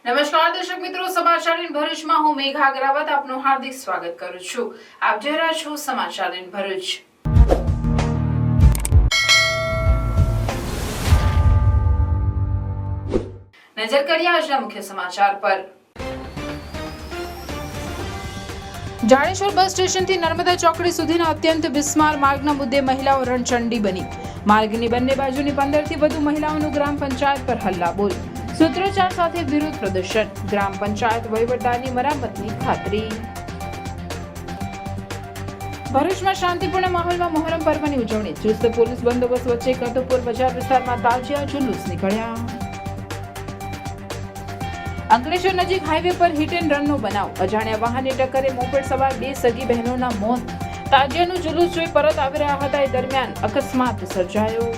નમસ્કાર દર્શક મિત્રો, સમાચાર ઇન ભરૂચમાં હું મેઘા અગ્રવાલ આપનું હાર્દિક સ્વાગત કરું છું। આપ જોઈ રહ્યા છો સમાચાર ઇન ભરૂચ। નજર કરીએ આજના મુખ્ય સમાચાર પર। જાડેશ્વર બસ સ્ટેશનથી નર્મદા ચોકડી સુધીના અત્યંત બિસ્માર માર્ગના મુદ્દે મહિલાઓ રણચંડી બની। માર્ગની બંને બાજુની 15થી વધુ મહિલાઓનું ગ્રામ પંચાયત પર હલ્લાબોલ, સૂત્રોચ્ચાર સાથે વિરોધ પ્રદર્શન, ગ્રામ પંચાયત વહીવટદારની મરામતની ખાતરી। ભરૂચમાં શાંતિપૂર્ણ માહોલમાં મોહરમ પર્વની ઉજવણી, ચુસ્ત પોલીસ બંદોબસ્ત વચ્ચે કટુપુર બજાર વિસ્તારમાં તાજિયા જુલુસ નીકળ્યા। અંકલેશ્વર નજીક હાઈવે પર હિટ એન્ડ રનનો બનાવ, અજાણ્યા વાહનની ટક્કરે મોપેડ સવાર 2 સગી બહેનોના મોત। તાજિયાનું જુલુસ જોઈ પરત આવી રહ્યા હતા એ દરમિયાન અકસ્માત સર્જાયો।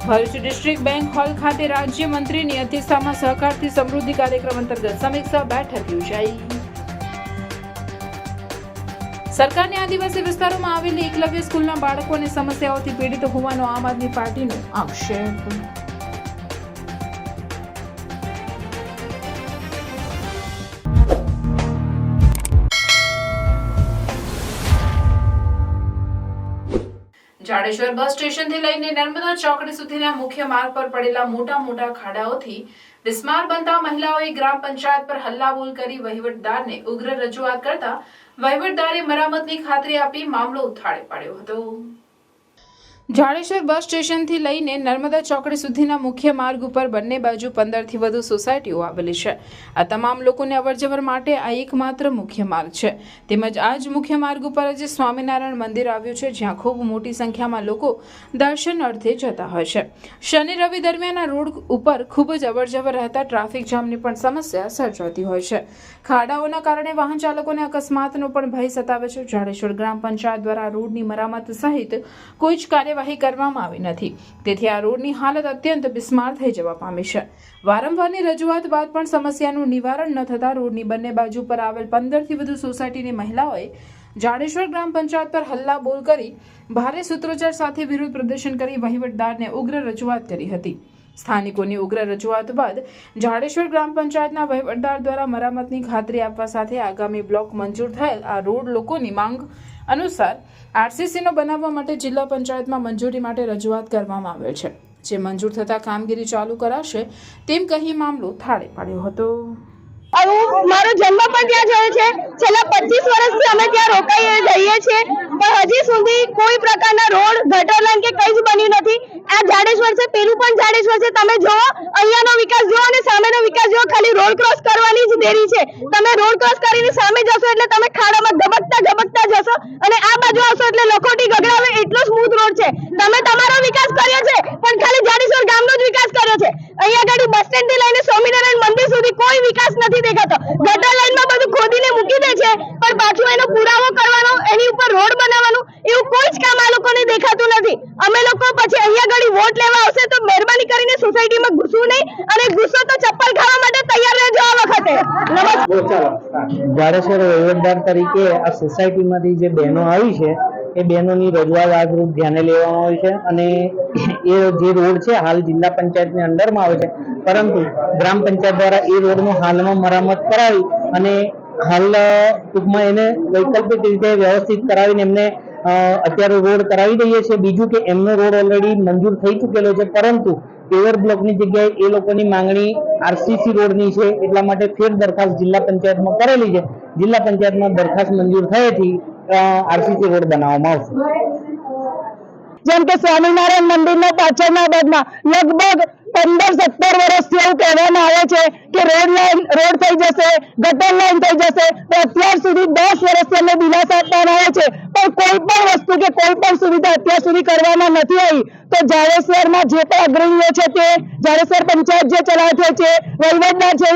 ભરૂચ ડિસ્ટ્રિક્ટ બેંક હોલ ખાતે રાજ્ય મંત્રીની અધ્યક્ષતામાં સહકારથી સમૃદ્ધિ કાર્યક્રમ અંતર્ગત સમીક્ષા બેઠક યોજાઈ। સરકારની આદિવાસી વિસ્તારોમાં આવેલી એકલવ્ય સ્કૂલના બાળકોને સમસ્યાઓથી પીડિત હોવાનો આમ આદમી પાર્ટીનો આક્ષેપ। જાડેશ્વર બસ સ્ટેશનથી લઈને નર્મદા ચોકડી સુધીના મુખ્ય માર્ગ પર પડેલા મોટા ખાડાઓથી બિસ્માર બનતા મહિલાઓએ ગ્રામ પંચાયત પર હલ્લાબોલ કરી વહીવટદારને ઉગ્ર રજૂઆત કરતા વહીવટદારે મરામતની ખાતરી આપી મામલો ઉથાળે પાડ્યો હતો। જાડેશ્વર બસ સ્ટેશનથી લઈને નર્મદા ચોકડી સુધીના મુખ્ય માર્ગ ઉપર બંને બાજુ 15થી વધુ સોસાયટીઓ આવેલી છે। આ તમામ લોકોને અવરજવર માટે આ એકમાત્ર મુખ્ય માર્ગ છે। તેમજ આ જ મુખ્ય માર્ગ ઉપર જ સ્વામિનારાયણ મંદિર આવ્યું છે, જ્યાં ખૂબ મોટી સંખ્યામાં લોકો દર્શન અર્થે જતા હોય છે। શનિ રવિ દરમિયાન આ રોડ ઉપર ખૂબ જ અવરજવર રહેતા ટ્રાફિક જામની પણ સમસ્યા સર્જાતી હોય છે। ખાડાઓના કારણે વાહન ચાલકોને અકસ્માતનો પણ ભય સતાવે છે। જાડેશ્વર ગ્રામ પંચાયત દ્વારા રોડની મરામત સહિત કોઈ જ કાર્યવાહી કરવામાં આવી નથી, તેથી આ રોડની હાલત અત્યંત બિસ્માર થઈ જવા પામી છે। વારંવારની રજૂઆત બાદ પણ સમસ્યાનું નિવારણ ન થતા રોડની બંને બાજુ પર આવેલ 15થી વધુ સોસાયટીની મહિલાઓએ જાડેશ્વર ગ્રામ પંચાયત પર હલ્લાબોલ કરી ભારે સૂત્રોચ્ચાર સાથે વિરોધ પ્રદર્શન કરી વહીવટદારને ઉગ્ર રજૂઆત કરી હતી। સ્થાનિકોની ઉગ્ર રજૂઆત બાદ જાડેશ્વર ગ્રામ પંચાયતના વહીવટદાર દ્વારા મરામતની ખાતરી આપવા સાથે આગામી બ્લોક મંજૂર થયેલ આ રોડ લોકોની માંગ અનુસાર આરસીસીનો બનાવવા માટે જિલ્લા પંચાયતમાં મંજૂરી માટે રજૂઆત કરવામાં આવેલ છે, જે મંજૂર થતા કામગીરી ચાલુ કરાશે તેમ કહી મામલો થાળે પાડ્યો હતો। મારો જન્મ પણ ત્યાં થયો છે। છેલ્લા 25 વર્ષથી અમે ત્યાં રોકાઈ રહીએ છીએ, પણ હજી સુધી કોઈ પ્રકારના રોડ, ગટર લાઈન કે કંઈ જ બન્યું નથી। આ જાડેશ્વર છે, પેલું પણ જાડેશ્વર છે। તમે જોવો, અહીંયાનો વિકાસ જોવો અને સામેનો વિકાસ જોવો, ખાલી રોડ ક્રોસ કરવાની જ દેરી છે। તમે રોડ ક્રોસ કરીને સામે જશો એટલે તમે ખાડામાં ધબકતા જશો, અને આ બાજુ આવશો એટલે લખોટી ગગડાવે એટલો સ્મૂથ રોડ છે। તમે તમારો વિકાસ કર્યો છે, પણ ખાલી જાડેશ્વર ગામનો જ વિકાસ કર્યો છે। અહીંયા આગળ બસ સ્ટેન્ડ થી લઈને સ્વામિનારાયણ મંદિર સુધી કોઈ વિકાસ નથી દેખાતો। ગટર લાઈનમાં બધું ખોદીને મૂકી દે છે, પણ પાછું એનો પુરાવો કરવાનો, એની ઉપર રોડ બનાવવાનું એવું કોઈ જ કામ આ લોકોને દેખાતું નથી। અમે લોકો પછી અહીંયા આગળ વોટ લેવા આવશે તો મહેરબાની કરીને સોસાયટીમાં ઘૂસવું નહીં, અને ઘૂસો તો ચપ્પલ ખાવા માટે તૈયાર રહેજો આ વખતે। જાડેશ્વર વહીવટદાર તરીકે આ સોસાયટીમાંથી જે બહેનો આવી છે એ બહેનોની રજૂઆત આજરોજ ધ્યાને લેવામાં આવી છે, અને એ જે રોડ છે હાલ જિલ્લા પંચાયતની અંડરમાં આવે છે, પરંતુ ગ્રામ પંચાયત દ્વારા એ રોડનું હાલમાં મરામત કરાવી અને હાલ ટૂંકમાં એને વૈકલ્પિક રીતે વ્યવસ્થિત કરાવીને એમને અત્યારે રોડ કરાવી દઈએ છીએ। બીજું કે એમનો રોડ ઓલરેડી મંજૂર થઈ ચૂકેલો છે, પરંતુ પેવર બ્લોકની જગ્યાએ એ લોકોની માંગણી આરસીસી રોડની છે, એટલા માટે ફેર દરખાસ્ત જિલ્લા પંચાયતમાં કરેલી છે। જિલ્લા પંચાયતમાં દરખાસ્ત મંજૂર થયેથી આરસીસી રોડ બનાવવામાં આવશે। જેમ કે સ્વામિનારાયણ મંદિરના પાછળના ભાગમાં લગભગ 15-17 વર્ષથી એવું કહેવામાં આવે છે કે રોડ થઈ જશે, ગટર લાઈન થઈ જશે, તો અત્યાર સુધી 10 વર્ષથી અમે દિલાસા આપવામાં આવે છે, પણ કોઈ પણ વસ્તુ કે કોઈ પણ સુવિધા અત્યાર સુધી કરવામાં નથી આવી। તો જાડેશ્વરમાં જે પણ અગ્રણીઓ છે તે જાડેશ્વર પંચાયત જે ચલાવે છે, વહીવટદાર છે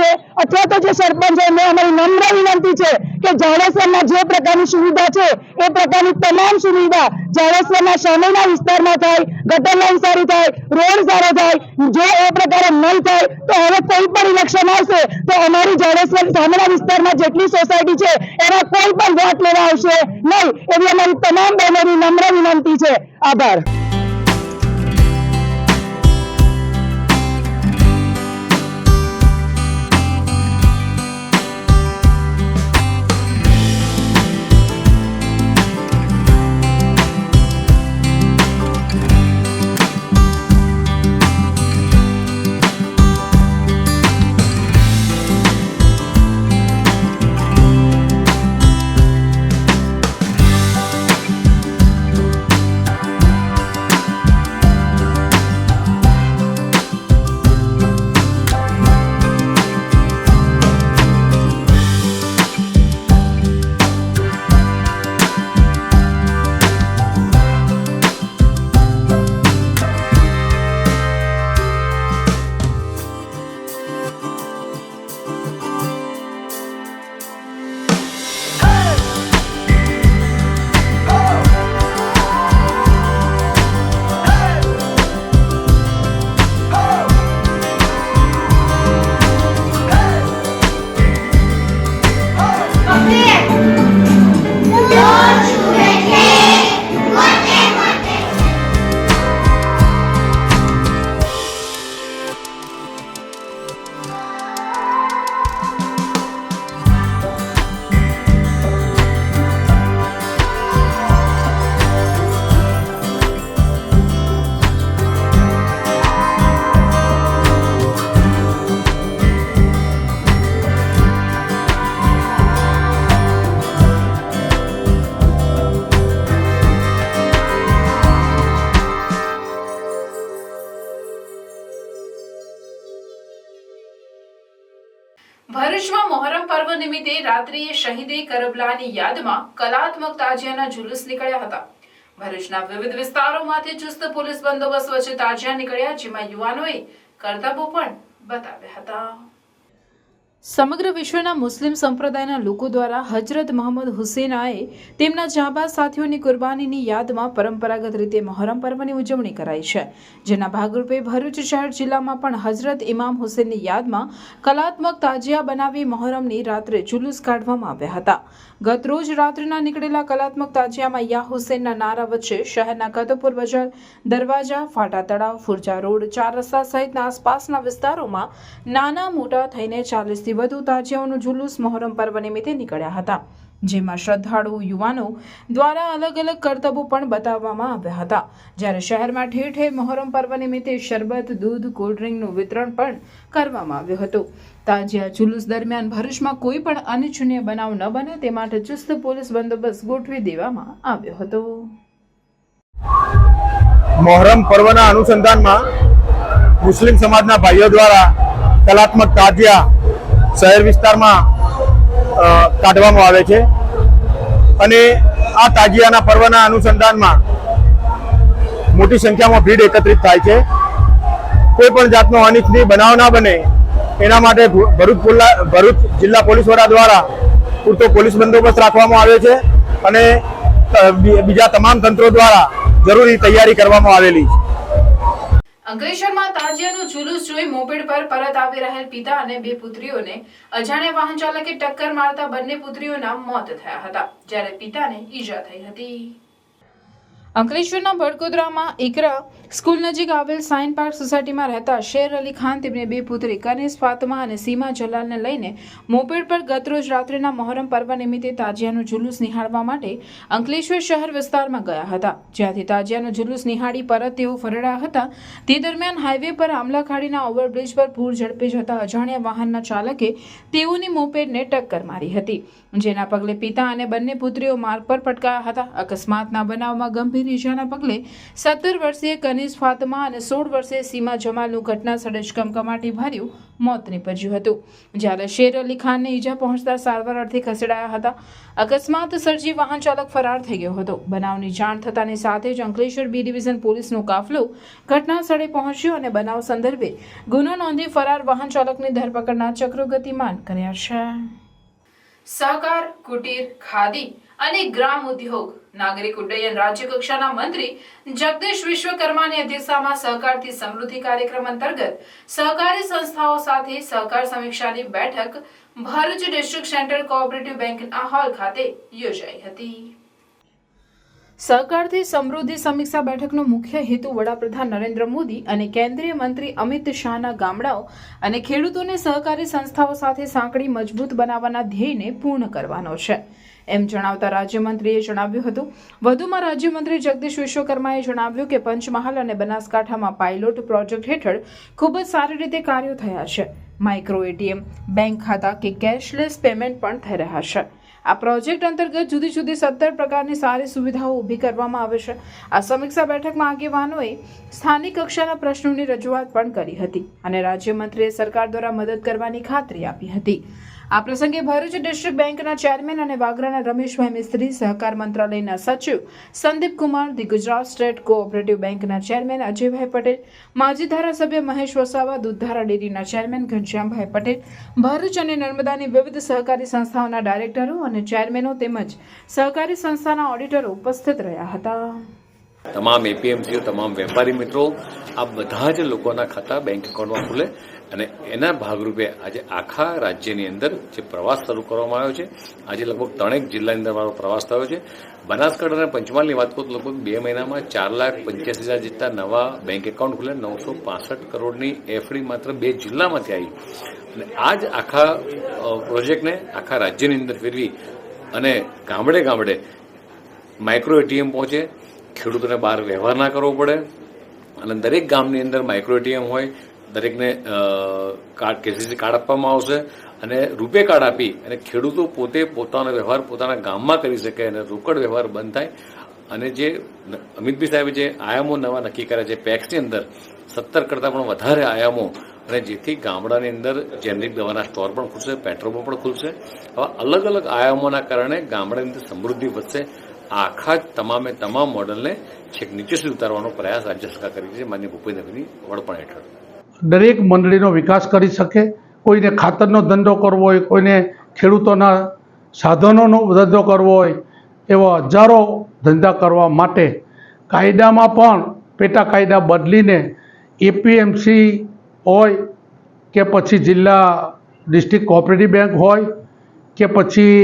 અથવા તો જે સરપંચ છે, એમને અમારી નમ્ર વિનંતી છે કે જાડેશ્વરમાં જે પ્રકારની સુવિધા છે એ પ્રકારની તમામ સુવિધા જાડેશ્વરના સામેના વિસ્તારમાં થાય, ગટર લાઈન સારી થાય, રોડ સારો થાય। જો એ પ્રકારે નહીં થાય તો હવે કોઈ પણ ઇલેક્શન આવશે તો અમારી જાડેશ્વર સામેના વિસ્તારમાં જેટલી સોસાયટી છે એમાં કોઈ પણ વોટ લેવા આવશે નહીં, એવી અમારી તમામ બહેનોની નમ્ર વિનંતી છે। આભાર। રાત્રિએ શહીદે કરબલાની યાદમાં કલાત્મક તાજિયાના જુલુસ નીકળ્યા હતા. ભરૂચના વિવિધ વિસ્તારોમાંથી ચુસ્ત પોલીસ બંદોબસ્ત વચ્ચે તાજિયા નીકળ્યા, જેમાં યુવાનોએ કરતબો પણ બતાવ્યા હતા. સમગ્ર વિશ્વના મુસ્લિમ સંપ્રદાયના લોકો દ્વારા હજરત મોહમ્મદ હુસૈનાએ તેમના જાંબાઝ સાથીઓની કુરબાનીની યાદમાં પરંપરાગત રીતે મહોરમ પર્વની ઉજવણી કરાઈ છે, જેના ભાગરૂપે ભરૂચ શહેર જિલ્લામાં પણ હજરત ઇમામ હુસૈનની યાદમાં કલાત્મક તાજિયા બનાવી મહોરમની રાત્રે જુલુસ કાઢવામાં આવ્યા હતા. ગત રોજ રાત્રિના નીકળેલા કલાત્મક તાજિયામાં યા હુસૈનના નારા વચ્ચે શહેરના કતપુર બજાર, દરવાજા, ફાટા તળાવ, ફુરજા રોડ, ચાર રસ્તા સહિતના આસપાસના વિસ્તારોમાં નાના મોટા થઈને 40થી વધુ તાજિયાઓનું જુલુસ મહોરમ પર્વ નિમિત્તે નીકળ્યા હતા, જેમાં શ્રદ્ધાળુ યુવાનો દ્વારા અલગ અલગ કરતબો પણ બતાવવામાં આવ્યા હતા. જ્યારે શહેરમાં ઠેર ઠેર મહોરમ પર્વ નિમિત્તે શરબત, દૂધ, કોલ્ડ ડ્રિંકનું વિતરણ પણ કરવામાં આવ્યું હતું. તાજિયા જુલુસ દરમિયાન ભરૂચમાં કોઈ પણ અનિચ્છનીય બનાવ ન બને તે માટે ચુસ્ત પોલીસ બંદોબસ્ત ગોઠવી દેવામાં આવ્યો હતો. મોહરમ પર્વના અનુસંધાનમાં મુસ્લિમ સમાજના ભાઈઓ દ્વારા કલાત્મક તાજિયા શહેર વિસ્તારમાં કાઢવામાં આવે છે અને આ તાજિયાના પર્વના અનુસંધાનમાં મોટી સંખ્યામાં ભીડ એકત્રિત થાય છે. કોઈ પણ જાતનો અનિચ્છનીય બનાવ ના બને એના માટે ભરૂચ જિલ્લા પોલીસ વડા દ્વારા પૂરતો પોલીસ બંદોબસ્ત રાખવામાં આવ્યો છે અને બીજા તમામ તંત્રો દ્વારા જરૂરી તૈયારી કરવામાં આવેલી છે. અંકલેશ્વરમાં તાજિયાનું જુલુસ જોઈ મોપેડ પર પરત આવી રહેલ પિતા અને બે પુત્રીઓને અજાણ્યા વાહન ચાલકે ટક્કર મારતા બંને પુત્રીઓના મોત થયા હતા, જ્યારે પિતાને ઈજા થઈ હતી. અંકલેશ્વરના ભડકોદરામાં ઇકરા સ્કૂલ નજીક આવેલ સાઇન પાર્ક સોસાયટીમાં રહેતા શેર અલી ખાન તેમને બે પુત્રી કનીઝ ફાતમા અને સીમા જલાલને લઈને મોપેડ પર ગતરોજ રાત્રિના મહોરમ પર્વ નિમિત્તે તાજિયાનું જુલુસ નિહાળવા માટે અંકલેશ્વર શહેર વિસ્તારમાં ગયા હતા. જ્યાંથી તાજિયાનું જુલુસ નિહાળી પરત તેઓ ફરડ્યા હતા. તે દરમિયાન હાઈવે પર આમલાખાડીના ઓવરબ્રિજ પર પૂર ઝડપે જતા અજાણ્યા વાહનના ચાલકે તેઓની મોપેડને ટક્કર મારી હતી, જેના પગલે પિતા અને બંને પુત્રીઓ માર્ગ પર પટકાયા હતા. અકસ્માતના બનાવમાં ગંભીર ઈજાના પગલે 17 વર્ષીય કનીઝ ફાતમા અને 16 વર્ષીય સીમા જમાલનું ઘટના સ્થળે જ કમકમાટી ભર્યું મોત નીપજ્યું હતું, જ્યારે શેર અલી ખાનને ઈજા પહોંચતા સારવાર અર્થે ખસેડાયા હતા. અકસ્માત સર્જી વાહન ચાલક ફરાર થઈ ગયો હતો. બનાવની જાણ થતાની સાથે જ અંકલેશ્વર બી ડિવિઝન પોલીસનો કાફલો ઘટના સ્થળે પહોંચ્યો અને બનાવ સંદર્ભે ગુનો નોંધી ફરાર વાહન ચાલકની ધરપકડના ચક્રો ગતિમાન કર્યા છે. સહકાર, કુટીર, ખાદી અને ગ્રામ ઉદ્યોગ નાગરિક ઉડ્ડયન રાજ્ય કક્ષાના મંત્રી જગદીશ વિશ્વકર્માની અધ્યક્ષતામાં સહકારથી સમૃદ્ધિ કાર્યક્રમ અંતર્ગત સહકારી સંસ્થાઓ સાથે સહકાર સમીક્ષાની બેઠક ભરૂચ ડિસ્ટ્રિક્ટ સેન્ટ્રલ કોઓપરેટિવ બેંકના હોલ ખાતે યોજાઈ હતી. સહકારથી સમૃદ્ધિ સમીક્ષા બેઠકનો મુખ્ય હેતુ વડાપ્રધાન નરેન્દ્ર મોદી અને કેન્દ્રીય મંત્રી અમિત શાહના ગામડાઓ અને ખેડૂતોને સહકારી સંસ્થાઓ સાથે સાંકળી મજબૂત બનાવવાના ધ્યેયને પૂર્ણ કરવાનો છે, એમ જણાવતા રાજ્યમંત્રીએ જણાવ્યું હતું. વધુમાં રાજ્યમંત્રી જગદીશ વિશ્વકર્માએ જણાવ્યું કે પંચમહાલ અને બનાસકાંઠામાં પાયલોટ પ્રોજેક્ટ હેઠળ ખૂબ જ સારી રીતે કાર્યો થયા છે. માઇક્રો એટીએમ, બેંક ખાતા કે કેશલેસ પેમેન્ટ પણ થઈ રહ્યા છે. આ પ્રોજેક્ટ અંતર્ગત જુદી જુદી 17 પ્રકારની સારી સુવિધાઓ ઊભી કરવામાં આવે છે. આ સમીક્ષા બેઠકમાં આગેવાનોએ સ્થાનિક કક્ષાના પ્રશ્નોની રજૂઆત પણ કરી હતી અને રાજ્યમંત્રીએ સરકાર દ્વારા મદદ કરવાની ખાતરી આપી હતી. આ પ્રસંગે ભરૂચ ડિસ્ટ્રિક્ટ બેંકના ચેરમેન અને વાગરાના રમેશભાઈ મિસ્ત્રી, સહકાર મંત્રાલયના સચિવ Sandeep Kumar, the Gujarat state cooperative બેંકના ચેરમેન અજયભાઈ પટેલ, માજી ધારાસભ્ય મહેશ વસાવા, દૂધધારા ડેરીના ચેરમેન ઘનશ્યામભાઈ પટેલ, ભરૂચ અને નર્મદાની વિવિધ સહકારી સંસ્થાઓના ડાયરેક્ટરો અને ચેરમેનો તેમજ સહકારી સંસ્થાના ઓડિટરો ઉપસ્થિત રહ્યા હતા. તમામ એપીએમસીઓ, તમામ વેપારી મિત્રો, આ બધા જ લોકોના ખાતા બેંક એકાઉન્ટમાં ખુલે અને એના ભાગરૂપે આજે આખા રાજ્યની અંદર જે પ્રવાસ શરૂ કરવામાં આવ્યો છે, આજે લગભગ 3 જિલ્લાની અંદર મારો પ્રવાસ થયો છે. બનાસકાંઠા અને પંચમહાલની વાત કરું તો લગભગ 2 મહિનામાં 4,85,000 જેટલા નવા બેંક એકાઉન્ટ ખુલે, 965 કરોડની એફડી માત્ર 2 જિલ્લામાંથી આવી. અને આ જ આખા પ્રોજેક્ટને આખા રાજ્યની અંદર ફેરવી અને ગામડે ગામડે માઇક્રો એટીએમ પહોંચે, ખેડૂતોને બહાર વ્યવહાર ના કરવો પડે અને દરેક ગામની અંદર માઇક્રો એટીએમ હોય, દરેકને કાર્ડ કેસીસી કાર્ડ આપવામાં આવશે અને રૂપે કાર્ડ આપી અને ખેડૂતો પોતે પોતાનો વ્યવહાર પોતાના ગામમાં કરી શકે અને રોકડ વ્યવહાર બંધ થાય. અને જે અમિતભાઈ સાહેબે જે આયામો નવા નક્કી કર્યા છે પેક્સની અંદર 17 કરતાં પણ વધારે આયામો, અને જેથી ગામડાની અંદર જેનરિક દવાના સ્ટોર પણ ખુલશે, પેટ્રોલ પંપ પણ ખુલશે. આવા અલગ અલગ આયામોના કારણે ગામડાની અંદર સમૃદ્ધિ વધશે. આખા જ તમામ મોડલને છેક નીચે સુધી ઉતારવાનો પ્રયાસ રાજ્ય સરકાર કરી છે માનનીય ભૂપેન્દ્રભાઈની વડપણ હેઠળ. દરેક મંડળીનો વિકાસ કરી શકે. કોઈને ખાતરનો ધંધો કરવો હોય, કોઈને ખેડૂતોના સાધનોનો ધંધો કરવો હોય, એવા હજારો ધંધા કરવા માટે કાયદામાં પણ પેટા કાયદા બદલીને એપીએમસી હોય કે પછી જિલ્લા ડિસ્ટ્રિક્ટ કોઓપરેટિવ બેંક હોય કે પછી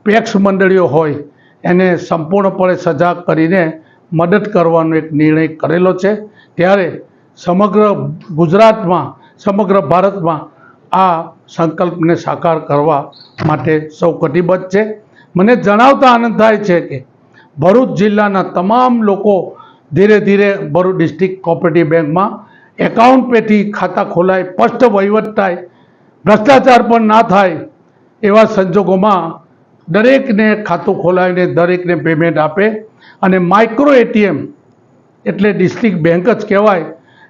પેક્સ મંડળીઓ હોય, એને સંપૂર્ણપણે સજાગ કરીને મદદ કરવાનો એક નિર્ણય કરેલો છે. ત્યારે સમગ્ર ગુજરાતમાં, સમગ્ર ભારતમાં આ સંકલ્પને સાકાર કરવા માટે સૌ કટિબદ્ધ છે. મને જણાવતા આનંદ થાય છે કે ભરૂચ જિલ્લાના તમામ લોકો ધીરે ધીરે ભરૂચ ડિસ્ટ્રિક્ટ કોઓપરેટિવ બેંકમાં એકાઉન્ટ પેથી ખાતા ખોલાય, સ્પષ્ટ વહીવટ થાય, ભ્રષ્ટાચાર પણ ના થાય એવા સંજોગોમાં દરેકને ખાતું ખોલાવીને દરેકને પેમેન્ટ આપે. અને માઇક્રો એટીએમ એટલે ડિસ્ટ્રિક્ટ બેંક જ કહેવાય.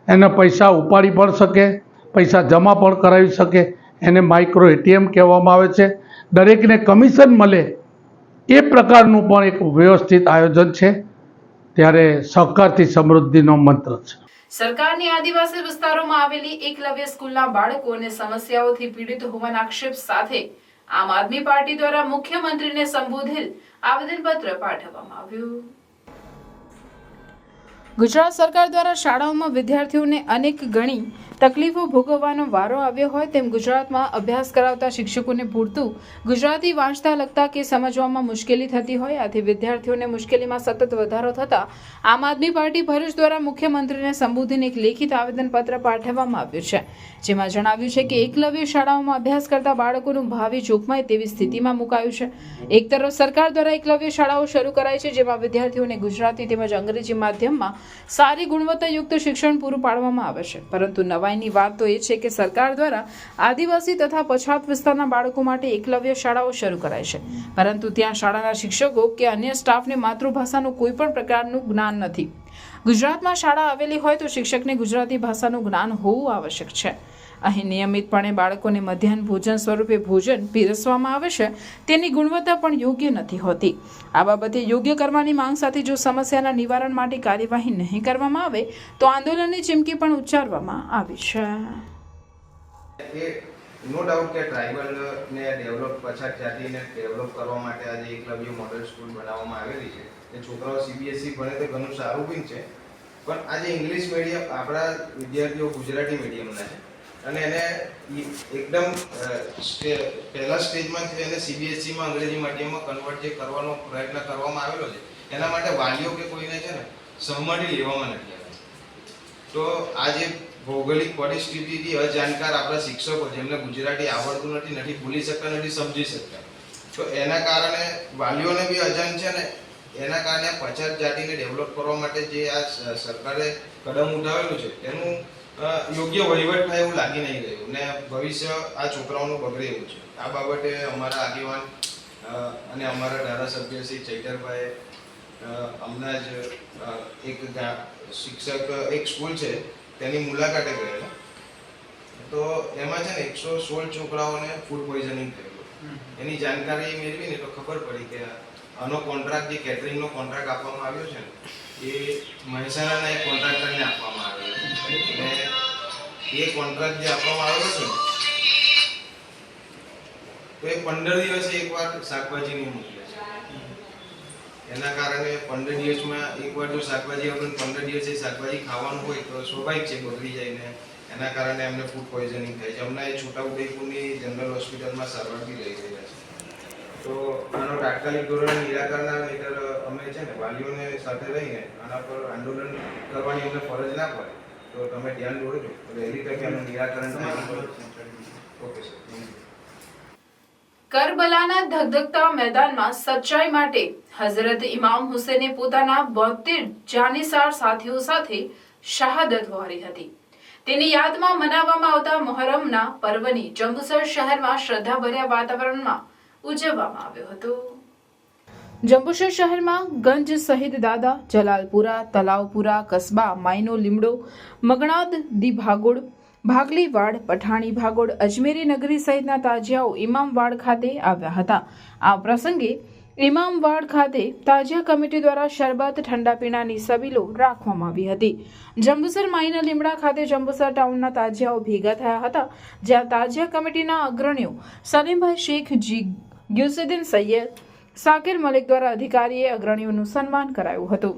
એના પૈસા ઉપાડી પણ શકે, પૈસા જમા પણ કરાવી શકે, એને માઇક્રો એટીએમ કહેવામાં આવે છે. દરેકને કમિશન મળે એ પ્રકારનું પણ એક વ્યવસ્થિત આયોજન છે. ત્યારે સહકારથી સમૃદ્ધિનો મંત્ર છે. સરકારની આદિવાસી વિસ્તારોમાં આવેલી એકલવ્ય સ્કૂલના બાળકોને સમસ્યાઓથી પીડિત હોવાના આક્ષેપ સાથે આમ આદમી પાર્ટી દ્વારા મુખ્યમંત્રીને સંબોધેલ આવેદનપત્ર પાઠવવામાં આવ્યું. ગુજરાત સરકાર દ્વારા શાળાઓમાં વિદ્યાર્થીઓને અનેક ગણી તકલીફો ભોગવવાનો વારો આવ્યો હોય તેમ ગુજરાતમાં અભ્યાસ કરાવતા શિક્ષકોને પૂરતું ગુજરાતી વાંચતા લખતા કે સમજવામાં મુશ્કેલી થતી હોય, આથી વિદ્યાર્થીઓને મુશ્કેલીમાં સતત વધારો થતા આમ આદમી પાર્ટી ભરૂચ દ્વારા મુખ્યમંત્રીને સંબોધીને એક લેખિત આવેદનપત્ર પાઠવવામાં આવ્યું છે. જેમાં જણાવ્યું છે કે એકલવ્ય શાળાઓમાં અભ્યાસ કરતા બાળકોનું ભાવિ જોખમાય તેવી સ્થિતિમાં મુકાયું છે. એક તરફ સરકાર દ્વારા એકલવ્ય શાળાઓ શરૂ કરાઈ છે, જેમાં વિદ્યાર્થીઓને ગુજરાતી તેમજ અંગ્રેજી માધ્યમમાં સારી ગુણવત્તાયુક્ત શિક્ષણ પૂરું પાડવામાં આવે છે. પરંતુ નવાઈની વાત તો એ છે કે સરકાર દ્વારા આદિવાસી તથા પછાત વિસ્તારના બાળકો માટે એકલવ્ય શાળાઓ શરૂ કરાય છે, પરંતુ ત્યાં શાળાના શિક્ષકો કે અન્ય સ્ટાફને માતૃભાષાનું કોઈ પણ પ્રકારનું જ્ઞાન નથી. ગુજરાતમાં શાળા આવેલી હોય તો શિક્ષકને ગુજરાતી ભાષાનું જ્ઞાન હોવું આવશ્યક છે. અહીં નિયમિતપણે બાળકોને મધ્યાહન ભોજન સ્વરૂપે ભોજન પીરસવામાં આવે છે, તેની ગુણવત્તા પણ યોગ્ય નથી હોતી. આ બાબતે યોગ્ય કરવાની માંગ સાથે જો સમસ્યાના નિવારણ માટે કાર્યવાહી નહીં કરવામાં આવે તો આંદોલનની ચીમકી પણ ઉચ્ચારવામાં આવી છે. નો ડાઉટ કે ટ્રાઇબલને ડેવલપ, પછાત જાતિને ડેવલપ કરવા માટે આજે એકલવ્ય મોડેલ સ્કૂલ બનાવવામાં આવેલી છે. એ છોકરાઓ સીબીએસઈ ભણે તો ઘણું સારું પણ છે, પણ આજે ઇંગ્લિશ મીડિયમ આપણા વિદ્યાર્થીઓ ગુજરાતી મીડિયમના છે અને એને એકદમ પહેલા સ્ટેજમાં છે એને સીબીએસઈમાં અંગ્રેજી માધ્યમમાં કન્વર્ટ જે કરવાનો પ્રયત્ન કરવામાં આવેલો છે, એના માટે વાલીઓ કે કોઈને છે ને સહમતિ લેવામાં નથી આવી. તો આ જે ભૌગોલિક પરિસ્થિતિથી અજાણકાર આપણા શિક્ષકો જેમને ગુજરાતી આવડતું નથી, ભૂલી શકતા, નથી સમજી શકતા, તો એના કારણે વાલીઓને બી અજાણ છે ને એના કારણે પછાત જાતિને ડેવલપ કરવા માટે જે આ સરકારે કદમ ઉઠાવેલું છે એનું યોગ્ય વહીવટ થાય એવું લાગી નહીં રહ્યું ને ભવિષ્ય આ છોકરાઓનું બગડે એવું છે. આ બાબતે અમારા આગેવાન અને અમારા ધારાસભ્ય શ્રી ચૈતરભાઈ હમણાં જ એક શિક્ષક એક સ્કૂલ છે તેની મુલાકાતે ગયેલા, તો એમાં છે ને 116 છોકરાઓને ફૂડ પોઈઝનિંગ થયેલું. એની જાણકારી મેળવી ને તો ખબર પડી કે આનો કોન્ટ્રાક્ટ જે કેટરિંગનો કોન્ટ્રાક્ટ આપવામાં આવ્યો છે ને એ મહેસાણાના એક કોન્ટ્રાક્ટરને આપવામાં આવ્યો છે. અને એ કોન્ટ્રાક્ટ જે આપવામાં આવ્યો છે તો એ 15 દિવસે એકવાર શાકભાજી નહીં મોકલે છે. એના કારણે 15 દિવસમાં એકવાર જો શાકભાજી આપણે 15 દિવસે શાકભાજી ખાવાનું હોય તો સ્વાભાવિક છે બગડી જાય ને એના કારણે એમને ફૂડ પોઈઝનિંગ થાય છે. હમણાં એ છોટાઉદેપુરની જનરલ હોસ્પિટલમાં સારવાર બી લઈ રહ્યા છે. તો આનો તાત્કાલિક ધોરણે નિરાકરણ આવે નહીંતર અમે છે ને વાલીઓને સાથે રહીને આના પર આંદોલન કરવાની અમને ફરજ ના પડે તો તમે ધ્યાન દોરજો, વહેલી તકે આનું નિરાકરણ થાય. Okay sir, thank you. કરબલાના ધગધગતા મેદાનમાં સચ્ચાઈ માટે હઝરત ઇમામ હુસૈને પોતાના 72 જાનીસાર સાથીઓ સાથે શહાદત વહારી હતી. તેની યાદમાં મનાવવામાં આવતા મોહરમના પર્વની જંબુસર શહેરમાં શ્રદ્ધાભર્યા વાતાવરણમાં ઉજવવામાં આવ્યો હતો. જંબુસર શહેરમાં ગંજ સહિત દાદા, જલાલપુરા, તલાવપુરા, કસ્બા, માયનો લીમડો, મગણાદ, દી ભાગોળ, ભાગલીવાડ, પઠાણી ભાગોળ, અજમેરી નગરી સહિતના તાજિયાઓ ઇમામવાડ ખાતે આવ્યા હતા. આ પ્રસંગે ઇમામવાડ ખાતે તાજિયા કમિટી દ્વારા શરબત, ઠંડા પીણાની સબીલો રાખવામાં આવી હતી. જંબુસર માયના લીમડા ખાતે જંબુસર ટાઉનના તાજિયાઓ ભેગા થયા હતા, જ્યાં તાજિયા કમિટીના અગ્રણીઓ સલીમભાઈ શેખ, ગ્યુસુદ્દીન સૈયદ, સાકિર મલિક દ્વારા અધિકારીએ અગ્રણીઓનું સન્માન કરાયું હતું.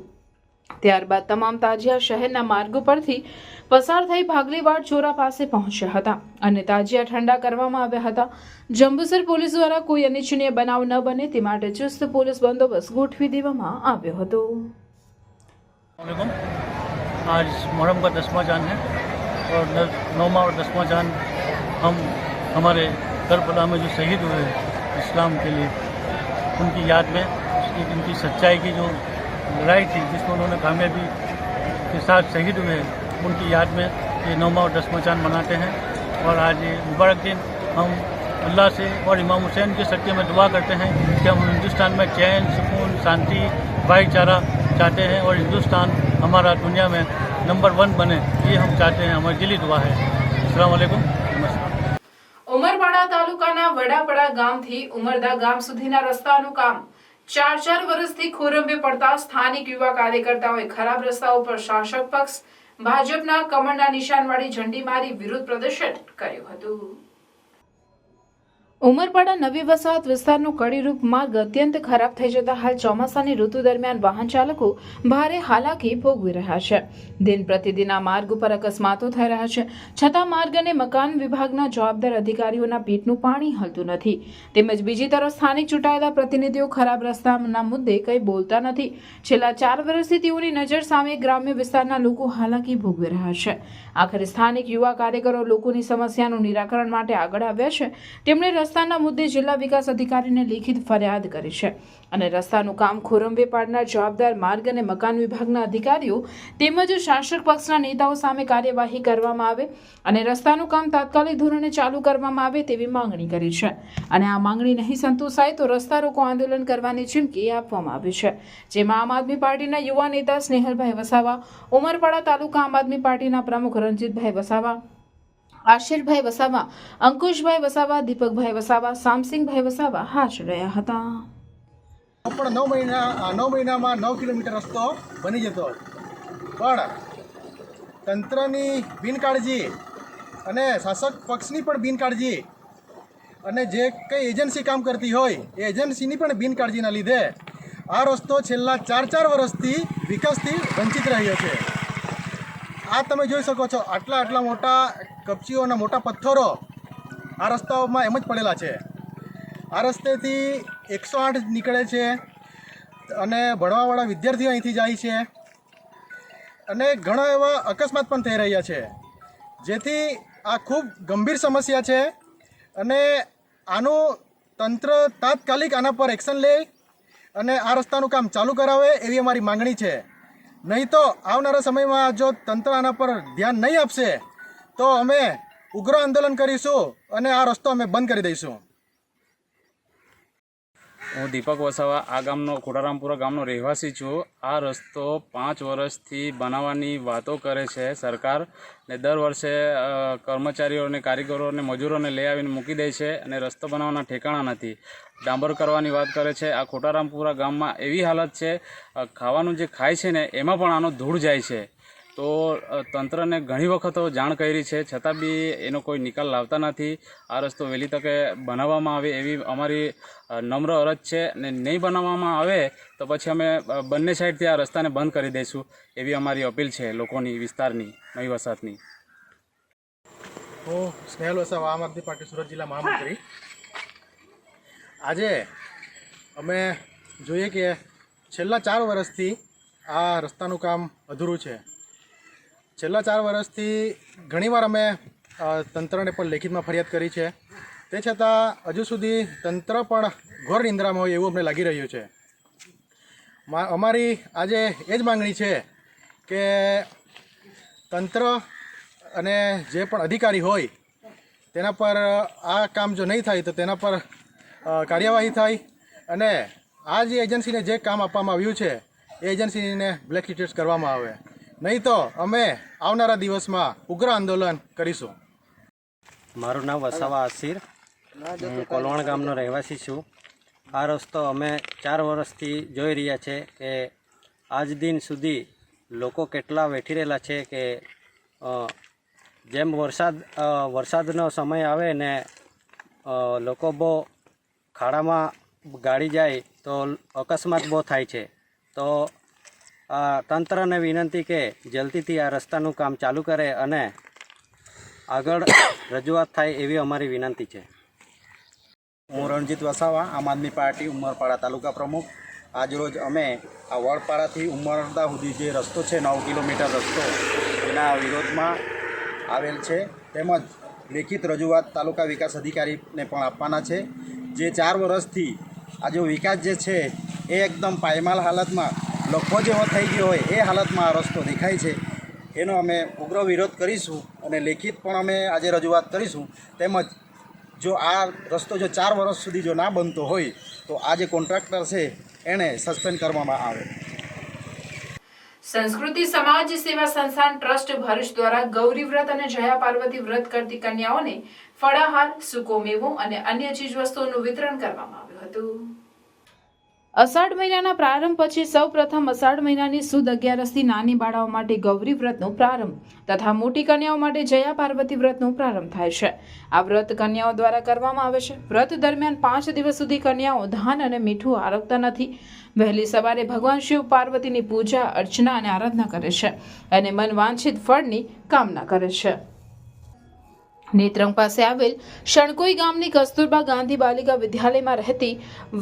ત્યારબાદ તમામ તાજિયા શહેરના માર્ગો પરથી પસાર થઈ ભાગલીવાડ ચોરા પાસે પહોંચ્યા હતા અને તાજિયા ઠંડા કરવામાં આવ્યા હતા. જંબુસર પોલીસ દ્વારા કોઈ અનિચ્છનીય બનાવ ન બને તે માટે ચુસ્ત પોલીસ બંદોબસ્ત ગોઠવી દેવામાં આવ્યો હતો. आज मुहर्रम का 10वां चांद है और 9वां और 10वां चांद हम हमारे करबला में जो शहीद हुए इस्लाम के लिए, उनकी याद में उनकी सच्चाई की जो लड़ाई थी जिसमें उन्होंने कामयाबी के साथ शहीद हुए, उनकी याद में ये 9वां और 10वां चांद मनाते हैं. और आज ये मुबारक दिन हम अल्लाह से और इमाम हुसैन के सत्य में दुआ करते हैं कि हम हिंदुस्तान में चैन, सुकून, शांति, भाईचारा चाहते हैं और हिंदुस्तान हमारा दुनिया में नंबर 1 बने, ये हम चाहते हैं. हमारी दिली दुआ है. अस्सलाम वालेकुम. नमस्कार. ઉમરપાડા તાલુકાના વડાપડા ગામથી ઉમરદા ગામ સુધીના રસ્તાનું કામ 4 વર્ષથી ખોરંભે પડતા સ્થાનિક યુવા કાર્યકર્તાઓએ ખરાબ રસ્તાઓ પર શાસક પક્ષ ભાજપના કમળના નિશાનવાળી ઝંડી મારી વિરોધ પ્રદર્શન કર્યું હતું. ઉમરપાડા નવી વસાહત વિસ્તારનો કડીરૂપ માર્ગ અત્યંત ખરાબ થઈ જતા હાલ ચોમાસાની ઋતુ દરમિયાન વાહન ચાલકો ભારે હાલાકી ભોગવી રહ્યા છે. દિન પ્રતિદિન આ માર્ગ ઉપર અકસ્માતો થઈ રહ્યા છે, છતાં માર્ગ અને મકાન વિભાગના જવાબદાર અધિકારીઓના પેટનું પાણી હલતું નથી. તેમજ બીજી તરફ સ્થાનિક ચૂંટાયેલા પ્રતિનિધિઓ ખરાબ રસ્તાના મુદ્દે કંઈ બોલતા નથી. છેલ્લા 4 વર્ષથી તેઓની નજર સામે ગ્રામ્ય વિસ્તારના લોકો હાલાકી ભોગવી રહ્યા છે. આખરે સ્થાનિક યુવા કાર્યકરો લોકોની સમસ્યાનું નિરાકરણ માટે આગળ આવ્યા છે. તેમણે રસ્તાના મુદ્દે જિલ્લા વિકાસ અધિકારીને લેખિત ફરિયાદ કરી છે અને રસ્તાનું કામ ખોરંભે પાડનાર જવાબદાર માર્ગ અને મકાન વિભાગના અધિકારીઓ તેમજ શાસક પક્ષના નેતાઓ સામે કાર્યવાહી કરવામાં આવે અને રસ્તાનું કામ તાત્કાલિક ધોરણે ચાલુ કરવામાં આવે તેવી માંગણી કરી છે. અને આ માંગણી નહીં સંતોષાય તો રસ્તા રોકો આંદોલન કરવાની ચીમકી આપવામાં આવી છે, જેમાં આમ આદમી પાર્ટીના યુવા નેતા સ્નેહલભાઈ વસાવા, ઉમરપાડા તાલુકા આમ આદમી પાર્ટીના પ્રમુખ રણજીતભાઈ વસાવા, આશિરભાઈ વસાવા, અંકુશભાઈ વસાવા, દીપકભાઈ વસાવા, શામસિંગભાઈ વસાવા હાજર રહ્યા હતા. પણ 9 મહિનામાં 9 કિલોમીટર રસ્તો બની જતો, પણ તંત્રની બિનકાળજી અને શાસક પક્ષની પણ બિનકાળજી અને જે કંઈ એજન્સી કામ કરતી હોય એ એજન્સીની પણ બિનકાળજીના લીધે આ રસ્તો છેલ્લા 4 વર્ષથી વિકાસથી વંચિત રહ્યો છે. આ તમે જોઈ શકો છો, આટલા મોટા કપચીઓ અને મોટા પથ્થરો આ રસ્તાઓમાં એમ જ પડેલા છે. આ રસ્તેથી 108 નીકળે છે અને ભણવાવાળા વિદ્યાર્થીઓ અહીંથી જાય છે અને ઘણા એવા અકસ્માત પણ થઈ રહ્યા છે, જેથી આ ખૂબ ગંભીર સમસ્યા છે અને આનું તંત્ર તાત્કાલિક આના પર એક્શન લે અને આ રસ્તાનું કામ ચાલુ કરાવે એવી અમારી માંગણી છે. નહીં તો આવનારા સમયમાં જો તંત્ર આના પર ધ્યાન નહીં આપશે તો અમે ઉગ્ર આંદોલન કરીશું અને આ રસ્તો અમે બંધ કરી દઈશું. હું દીપક વસાવા આ ગામનો ખોટારામપુરા ગામનો રહેવાસી છું. આ રસ્તો 5 વર્ષથી બનાવવાની વાતો કરે છે સરકાર, ને દર વર્ષે કર્મચારીઓ અને કારીગરો અને મજૂરોને લઈ આવીને મૂકી દે છે અને રસ્તો બનાવવાના ઠેકાણા નથી. ડાંબર કરવાની વાત કરે છે. આ ખોટારામપુરા ગામમાં એવી હાલત છે, ખાવાનું જે ખાય છે ને એમાં પણ આનો ધૂળ જાય છે. તો તંત્રને ઘણી વખતો જાણ કરી છે, છતાં બી એનો કોઈ નિકાલ લાવતા નથી. આ રસ્તો વહેલી તકે બનાવવામાં આવે એવી અમારી નમ્ર અરજ છે, અને નહીં બનાવવામાં આવે તો પછી અમે બંને સાઈડથી આ રસ્તાને બંધ કરી દઈશું એવી અમારી અપીલ છે લોકોની, વિસ્તારની, નવી વસાહતની. હું સ્નેહલ વસાવા, આમ આદમી પાર્ટી સુરત જિલ્લા મહામંત્રી. આજે અમે જોઈએ કે છેલ્લા 4 વર્ષથી આ રસ્તાનું કામ અધૂરું છે. છેલ્લા 4 વર્ષથી ઘણીવાર અમે તંત્રને પણ લેખિતમાં ફરિયાદ કરી છે, તે છતાં હજુ સુધી તંત્ર પણ ઘોર નિંદ્રામાં હોય એવું અમને લાગી રહ્યું છે. અમારી આજે એ જ માંગણી છે કે તંત્ર અને જે પણ અધિકારી હોય તેના પર આ કામ જો નહીં થાય તો તેના પર કાર્યવાહી થાય અને આ જે એજન્સીને જે કામ આપવામાં આવ્યું છે એ એજન્સીને બ્લેકલિસ્ટ કરવામાં આવે, નહીં તો અમે આવનારા દિવસમાં ઉગ્ર આંદોલન કરીશું. મારું નામ વસાવા આસિર, હું કોલવણ ગામનો રહેવાસી છું. આ રસ્તો અમે 4 વર્ષથી જોઈ રહ્યા છે કે આજ દિન સુધી લોકો કેટલા વેઠી રહેલા છે કે જેમ વરસાદનો સમય આવે ને લોકો બહુ ખાડામાં ગાડી જાય તો અકસ્માત બહુ થાય છે. તો તંત્રને વિનંતી કે જલ્દીથી આ રસ્તાનું કામ ચાલુ કરે અને આગળ રજૂઆત થાય એવી અમારી વિનંતી છે. હું રણજીત વસાવા, આમ આદમી પાર્ટી ઉમરપાડા તાલુકા પ્રમુખ. આજરોજ અમે આ વડપાડાથી ઉમરડા સુધી જે રસ્તો છે 9 કિલોમીટર રસ્તો, એના વિરોધમાં આવેલ છે. તેમજ લેખિત રજૂઆત તાલુકા વિકાસ અધિકારીને પણ આપવાના છે. જે 4 વર્ષથી આ જો વિકાસ જે છે એ એકદમ પાયમાલ હાલતમાં લખો જેવો થઈ ગયો હોય એ હાલતમાં આ રસ્તો દેખાય છે. એનો અમે ઉગ્ર વિરોધ કરીશું અને લેખિત પણ અમે આજે રજૂઆત કરીશું. તેમજ જો આ રસ્તો જો 4 વર્ષ સુધી જો ના બનતો હોય તો આ જે કોન્ટ્રાક્ટર છે એને સસ્પેન્ડ કરવામાં આવે. સંસ્કૃતિ સમાજ સેવા સંસ્થાન ટ્રસ્ટ ભરૂચ દ્વારા ગૌરી વ્રત અને જયા પાર્વતી વ્રત કરતી કન્યાઓને ફળાહાર, સૂકો મેવો અને અન્ય ચીજવસ્તુઓનું વિતરણ કરવામાં આવ્યું હતું. અષાઢ મહિનાના પ્રારંભ પછી સૌ પ્રથમ અષાઢ મહિનાની સુદ 11થી નાની બાળાઓ માટે ગૌરી વ્રતનો પ્રારંભ તથા મોટી કન્યાઓ માટે જયા પાર્વતી વ્રતનો પ્રારંભ થાય છે. આ વ્રત કન્યાઓ દ્વારા કરવામાં આવે છે. વ્રત દરમિયાન 5 દિવસ સુધી કન્યાઓ ધાન અને મીઠું આરોગતા નથી. વહેલી સવારે ભગવાન શિવ પાર્વતીની પૂજા અર્ચના અને આરાધના કરે છે અને મન વાંછિત ફળની કામના કરે છે. નેત્રંગ પાસે આવેલ શણકોઈ ગામની કસ્તુરબા ગાંધી બાલિકા વિદ્યાલયમાં રહેતી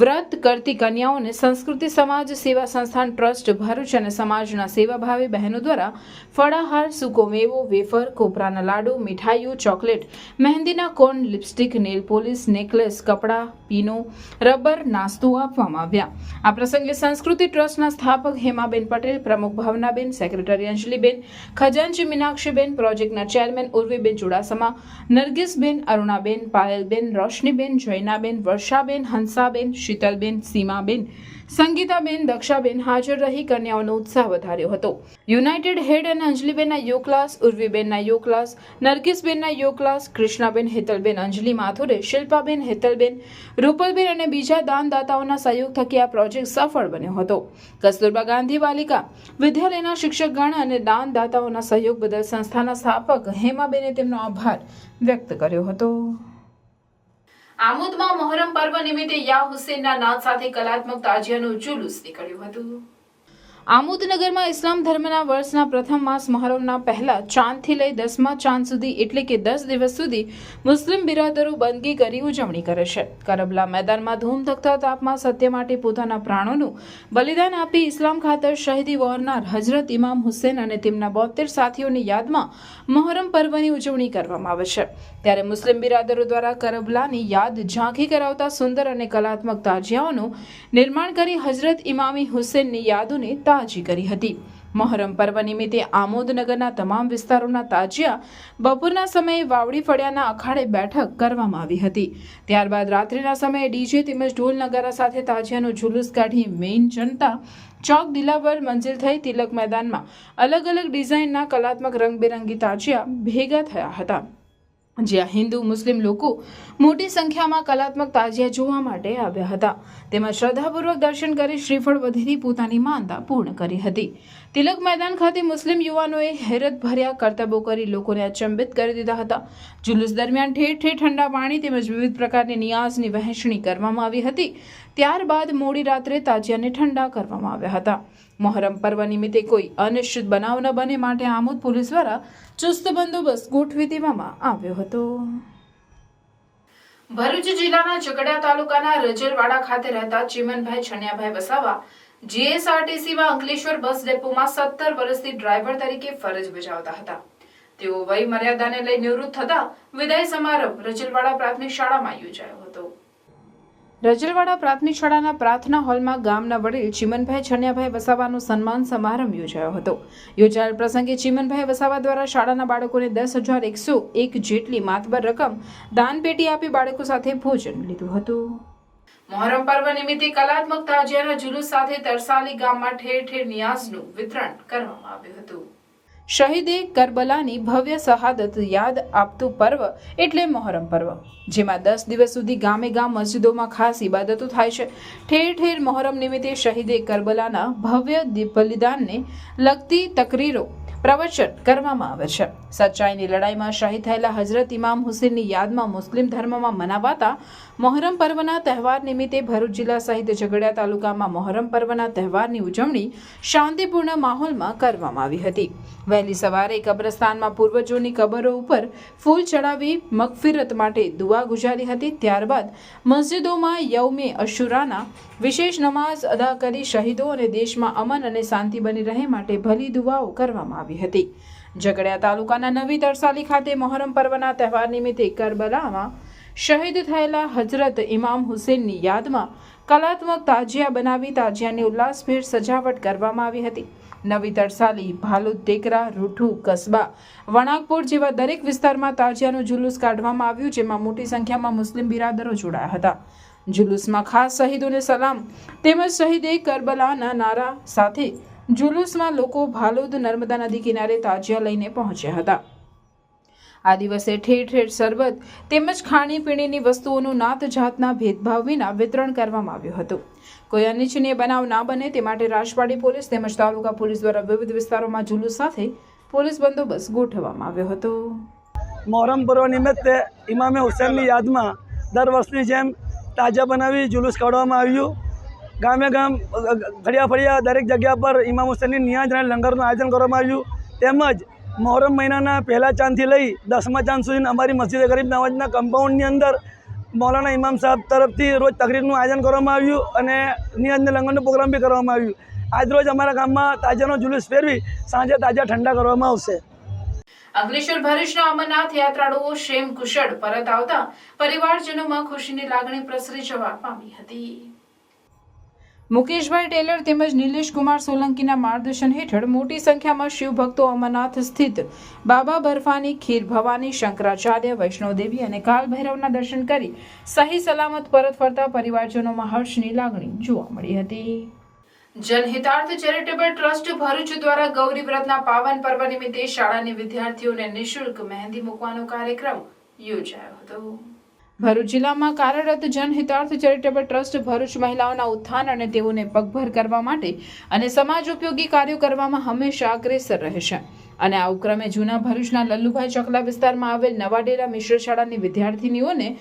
વ્રત કરતી કન્યાઓને સંસ્કૃતિ સમાજ સેવા સંસ્થાન ટ્રસ્ટ ભરૂચ અને સમાજના સેવાભાવી બહેનો દ્વારા ફળાહાર, સૂકો મેવો, વેફર, કોપરાના લાડુ, મીઠાઈઓ, ચોકલેટ, મહેંદીના કોન, લિપસ્ટિક, નેલ પોલિશ, નેકલેસ, કપડાં, પીનો, રબર, નાસ્તો આપવામાં આવ્યા. આ પ્રસંગે સંસ્કૃતિ ટ્રસ્ટના સ્થાપક હેમાબેન પટેલ, પ્રમુખ ભાવનાબેન, સેક્રેટરી અંજલિબેન, ખજાનચી મીનાક્ષીબેન, પ્રોજેક્ટના ચેરમેન ઉર્વીબેન ચુડાસમા, નરગિસબેન, અરુણાબેન, પાયલબેન, રોશનીબેન, જૈનાબેન, વર્ષાબેન, હંસાબેન, શીતલબેન, સીમાબેન, સંગીતાબેન, દક્ષાબેન હાજર રહી કન્યાઓનો ઉત્સાહ વધાર્યો હતો. યુનાઇટેડ હેડ અને અંજલિબેનના યોગ ક્લાસ, ઉર્વીબેનના યોગ ક્લાસ, નરગિસબેનના યોગ ક્લાસ, કૃષ્ણાબેન, હેતલબેન, અંજલિ માથુરે, શિલ્પાબેન, હેતલબેન, રૂપલબેન અને બીજા દાનદાતાઓના સહયોગ થકી આ પ્રોજેક્ટ સફળ બન્યો હતો. કસ્તુરબા ગાંધી બાલિકા વિદ્યાલયના શિક્ષકગણ અને દાનદાતાઓના સહયોગ બદલ સંસ્થાના સ્થાપક હેમાબેને તેમનો આભાર વ્યક્ત કર્યો હતો. આમોદમાં મોહરમ પર્વ નિમિત્તે યા હુસેનના નાદ સાથે કલાત્મક તાજિયાનું જુલુસ નીકળ્યું હતું. આમોદ નગરમાં ઇસ્લામ ધર્મના વર્ષના પ્રથમ માસ મહોરમના પહેલા ચાંદથી લઈ 10મા ચાંદ સુધી એટલે કે 10 દિવસ સુધી મુસ્લિમ બિરાદરો બંદગી કરી ઉજવણી કરે છે. કરબલા મેદાનમાં ધૂમધકતા તાપમાં સત્ય માટે પોતાના પ્રાણોનું બલિદાન આપી ઇસ્લામ ખાતર શહીદી વહોરનાર હજરત ઇમામ હુસેન અને તેમના 72 સાથીઓની યાદમાં મહોરમ પર્વની ઉજવણી કરવામાં આવે છે. ત્યારે મુસ્લિમ બિરાદરો દ્વારા કરબલાની યાદ ઝાંખી કરાવતા સુંદર અને કલાત્મક તાજિયાઓનું નિર્માણ કરી હજરત ઇમામી હુસેનની યાદોને તાજી કરી હતી. મહોરમ પર્વ નિમિત્તે આમોદનગરના તમામ વિસ્તારોના તાજિયા બપોરના સમયે વાવડી ફળિયાના અખાડે બેઠક કરવામાં આવી હતી. ત્યારબાદ રાત્રિના સમયે ડીજે તેમજ ઢોલ નગારા સાથે તાજિયાનું જુલુસ કાઢી મેઇન જનતા ચોક દિલાવર મંજિલ થઈ તિલક મેદાનમાં અલગ અલગ ડિઝાઇનના કલાત્મક રંગબેરંગી તાજિયા ભેગા થયા હતા, જ્યાં હિન્દુ મુસ્લિમ લોકો મોટી સંખ્યામાં કલાત્મક તાજિયા જોવા માટે આવ્યા હતા. તેમાં શ્રદ્ધાપૂર્વક દર્શન કરી શ્રીફળ વધેરી પોતાની માનતા પૂર્ણ કરી હતી. તિલક મેદાન ખાતે મુસ્લિમ યુવાનોએ હેરતભર્યા કરતબો કરી લોકોને અચંબિત કરી દીધા હતા. જુલુસ દરમિયાન ઠેર ઠેર ઠંડા પાણી તેમજ વિવિધ પ્રકારની નિયાઝની વહેંચણી કરવામાં આવી હતી. ત્યારબાદ મોડી રાત્રે તાજિયાને ઠંડા કરવામાં આવ્યા હતા. મહોરમ પર્વ નિમિત્તે કોઈ અનિશ્ચિત બનાવ ન બને માટે આમોદ પોલીસ દ્વારા ચુસ્ત બંદોબસ્ત ગોઠવી દેવામાં આવ્યો હતો. ભરૂચ જિલ્લાના ઝઘડા તાલુકાના રજલવાડા ખાતે રહેતા ચીમનભાઈ છન્યાભાઈ વસાવા જીએસઆરટીસીમાં અંકલેશ્વર બસ ડેપોમાં 17 વર્ષથી ડ્રાઈવર તરીકે ફરજ બજાવતા હતા. તેઓ વય મર્યાદાને લઈ નિવૃત્ત થતા વિદાય સમારંભ રજલવાડા પ્રાથમિક શાળામાં યોજાયો હતો. રજલવાડા પ્રાથમિક શાળાના પ્રાર્થના હોલમાં ગામના વડીલ ચીમનભાઈ છન્યાભાઈ વસાવાનો સન્માન સમારંભ યોજાયો હતો. યોજાયેલ પ્રસંગે ચીમનભાઈ વસાવા દ્વારા શાળાના બાળકોને 10,101 જેટલી માતબર રકમ દાનપેટી આપી બાળકો સાથે ભોજન લીધું હતું. મોહરમ પર્વ નિમિત્તે કલાત્મક તાજિયાના જુલુસ સાથે તરસાલી ગામમાં ઠેર ઠેર નિયાઝનું વિતરણ કરવામાં આવ્યું હતું. શહીદે કરબલાની ભવ્ય શહાદત યાદ આપતું પર્વ એટલે મોહરમ પર્વ, જેમાં 10 દિવસ સુધી ગામે ગામ મસ્જિદોમાં ખાસ ઇબાદતો થાય છે. ઠેર ઠેર મોહરમ નિમિત્તે શહીદે કરબલાના ભવ્ય બલિદાનને લગતી તકરીરો પ્રવચન કરવામાં આવે છે. સચ્ચાઈની લડાઈમાં શહીદ થયેલા હજરત ઇમામ હુસેનની યાદમાં મુસ્લિમ ધર્મમાં મનાવાતા મોહરમ પર્વના તહેવાર નિમિત્તે ભરૂચ જિલ્લા સહિત ઝઘડિયા તાલુકામાં મોહરમ પર્વના તહેવારની ઉજવણી શાંતિપૂર્ણ માહોલમાં કરવામાં આવી હતી. વહેલી સવારે કબ્રસ્તાનમાં પૂર્વજોની કબરો ઉપર ફૂલ ચડાવી મગફિરત માટે દુઆ ગુજારી હતી. ત્યારબાદ મસ્જિદોમાં યૌમે અશુરાના વિશેષ નમાઝ અદા કરી શહીદો અને દેશમાં અમન અને શાંતિ બની રહે માટે ભલી દુઆઓ કરવામાં આવી હતી. ઝઘડિયા તાલુકાના નવી તરસાલી ખાતે મોહરમ પર્વના તહેવાર નિમિત્તે કરબલામાં શહીદ થયેલા હજરત ઇમામ હુસેનની યાદમાં કલાત્મક તાજિયા બનાવી તાજિયાની ઉલ્લાસભેર સજાવટ કરવામાં આવી હતી. નવી તરસાલી, ભાલુદ, ટેકરા, રૂઠુ, કસબા, વણાકપુર જેવા દરેક વિસ્તારમાં તાજિયાનું જુલુસ કાઢવામાં આવ્યું, જેમાં મોટી સંખ્યામાં મુસ્લિમ બિરાદરો જોડાયા હતા. જુલુસમાં ખાસ શહીદોને સલામ તેમજ શહીદે કરબલાના નારા સાથે જુલુસમાં લોકો ભાલુદ નર્મદા નદી કિનારે તાજિયા લઈને પહોંચ્યા હતા. આ દિવસે ઠેર ઠેર શરબત તેમજ ખાણીપીણીની વસ્તુઓનું નાત જાતના ભેદભાવ વિના વિતરણ કરવામાં આવ્યું હતું. કોઈ અનિચ્છનીય બનાવ ના બને તે માટે રાજપાડી પોલીસ તેમજ તાલુકા પોલીસ દ્વારા વિવિધ વિસ્તારોમાં જુલુસ સાથે પોલીસ બંદોબસ્ત ગોઠવવામાં આવ્યો હતો. મોહરમ પર્વ નિમિત્તે ઇમામે હુસેનની યાદમાં દર વર્ષની જેમ તાજા બનાવી જુલુસ કાઢવામાં આવ્યું. ગામે ગામ ફળિયા ફળિયા દરેક જગ્યા પર ઇમામ હુસેનની નિયાઝ અને લંગરનું આયોજન કરવામાં આવ્યું. તેમજ મોહરમ મહિનાના પહેલા ચાંદથી લઈ 10મા ચાંદ સુધી અમારી મસ્જિદ ગરીબ નવાજના કમ્પાઉન્ડની અંદર મૌલાના ઇમામ સાહેબ તરફથી રોજ તકરીરનું આયોજન કરવામાં આવ્યું અને નિયાઝને લંગરનો પ્રોગ્રામ બી કરવામાં આવ્યું. આજરોજ અમારા ગામમાં તાજાનો જુલુસ ફેરવી સાંજે તાજા ઠંડા કરવામાં આવશે. અંકલેશ્વર ભરૂચના અમરનાથ યાત્રાળુઓ ક્ષેમ કુશળ પરત આવતા પરિવારજનોમાં ખુશીની લાગણી પ્રસરી જવા પામી હતી. મુકેશભાઈ ટેલર તેમજ નિલેશ કુમાર સોલંકીના માર્ગદર્શન હેઠળ મોટી સંખ્યામાં શિવભક્તો અમરનાથ સ્થિત બાબા બર્ફાની, ખીર ભવાની, શંકરાચાર્ય, વૈષ્ણોદેવી અને કાલભૈરવના દર્શન કરી સહી સલામત પરત ફરતા પરિવારજનોમાં હર્ષની લાગણી જોવા મળી હતી. જનહિતાર્થ ચેરિટેબલ ટ્રસ્ટ ભરૂચ દ્વારા ગૌરી વ્રતના પાવન પર્વ નિમિત્તે શાળાની વિદ્યાર્થીઓને નિઃશુલ્ક મહેંદી મૂકવાનો કાર્યક્રમ યોજાયો હતો. ભરૂચ જિલ્લામાં કાર્યરત જનહિતાર્થ ચેરિટેબલ ટ્રસ્ટ ભરૂચ મહિલાઓના ઉત્થાન અને તેઓને પગભર કરવા માટે અને સમાજ ઉપયોગી કાર્યો કરવામાં હંમેશા અગ્રેસર રહેશે અને આ ઉપક્રમે જૂના ભરૂચના લલ્લુભાઈ ચકલા વિસ્તારમાં આવેલ નવાડેરા મિશ્ર શાળાની વિદ્યાર્થીનીઓને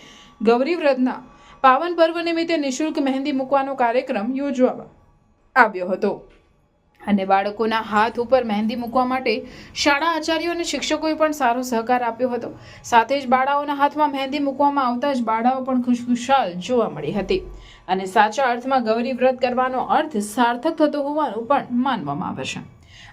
ગૌરી વ્રતના પાવન પર્વ નિમિત્તે નિઃશુલ્ક મહેંદી મૂકવાનો કાર્યક્રમ યોજવામાં આવ્યો હતો અને બાળકોના હાથ ઉપર મહેંદી મૂકવા માટે શાળા આચાર્યો અને શિક્ષકોએ પણ સારો સહકાર આપ્યો હતો. સાથે જ બાળાઓના હાથમાં મહેંદી મૂકવામાં આવતા જ બાળાઓ પણ ખુશખુશાલ જોવા મળી હતી અને સાચા અર્થમાં ગૌરી વ્રત કરવાનો અર્થ સાર્થક થતો હોવાનું પણ માનવામાં આવે છે.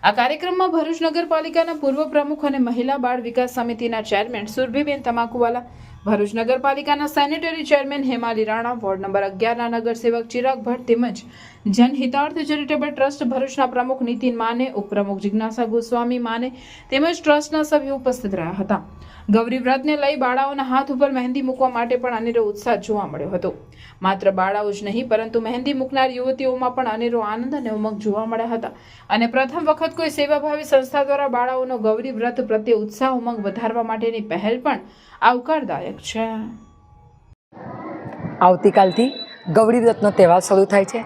આ કાર્યક્રમમાં ભરૂચ નગરપાલિકાના પૂર્વ પ્રમુખ અને મહિલા બાળ વિકાસ સમિતિના ચેરમેન સુરભીબેન તમાકુવાલા, ભરૂચ નગરપાલિકાના sanitary chairman Hemali Rana, ward number 11ના નગરસેવક ચિરાગ ભટ્ટ તેમજ જનહિતાર્થ ચેરિટેબલ ટ્રસ્ટ ભરૂચના પ્રમુખ નીતિન માને, ઉપપ્રમુખ જિજ્ઞાસા ગોસ્વામી માને તેમજ ટ્રસ્ટના સભ્યો ઉપસ્થિત રહ્યા હતા. ગૌરી વ્રતને લઈ બાળાઓના હાથ ઉપર મહેંદી મૂકવા માટે પણ અનેરો ઉત્સાહ જોવા મળ્યો હતો. માત્ર બાળાઓ જ નહીં પરંતુ મહેંદી મૂકનાર યુવતીઓમાં પણ અનેરો આનંદ અને ઉમંગ જોવા મળ્યા હતા અને પ્રથમ વખત કોઈ સેવાભાવી સંસ્થા દ્વારા બાળાઓનો ગૌરી વ્રત પ્રત્યે ઉત્સાહ ઉમંગ વધારવા માટેની પહેલ પણ આવકારદાયક છે. આવતીકાલથી ગૌરી વ્રતનો તહેવાર શરૂ થાય છે.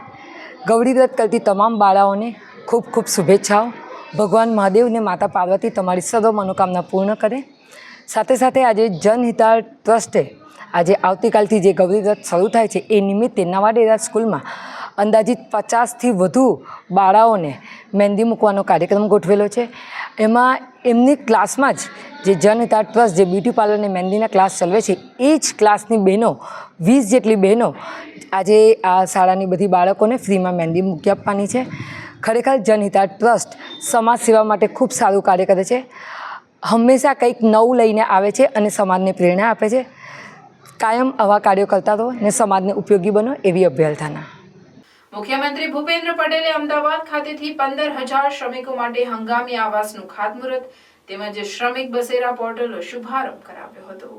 ગૌરી વ્રત કરતી તમામ બાળાઓને ખૂબ ખૂબ શુભેચ્છાઓ. ભગવાન મહાદેવ અને માતા પાર્વતી તમારી સર્વ મનોકામના પૂર્ણ કરે. સાથે સાથે આજે જનહિતાર્થ ટ્રસ્ટે આજે આવતીકાલથી જે ગૌરી વ્રત શરૂ થાય છે એ નિમિત્તે નવાડેરા સ્કૂલમાં અંદાજિત 50થી વધુ બાળાઓને મહેંદી મૂકવાનો કાર્યક્રમ ગોઠવેલો છે. એમાં એમની ક્લાસમાં જ જે જનહિતાર્થ ટ્રસ્ટ જે બ્યુટી પાર્લર અને મહેંદીના ક્લાસ ચલાવે છે એ જ ક્લાસની બહેનો 20 જેટલી બહેનો આજે આ શાળાની બધી બાળકોને ફ્રીમાં મહેંદી મૂકી આપવાની છે. ખરેખર જનહિતાર્થ ટ્રસ્ટ સમાજ સેવા માટે ખૂબ સારું કાર્ય કરે છે. હંમેશા કંઈક નવું લઈને આવે છે અને સમાજને પ્રેરણા આપે છે. કાયમ આવા કાર્યો કરતા રહો અને સમાજને ઉપયોગી બનો એવી અભ્યર્થના. મુખ્યમંત્રી ભૂપેન્દ્ર પટેલે અમદાવાદ ખાતેથી 15,000 શ્રમિકો માટે હંગામી આવાસનું ખાતમુહૂર્ત તેમજ શ્રમિક બસેરા પોર્ટલનો શુભારંભ કરાવ્યો હતો.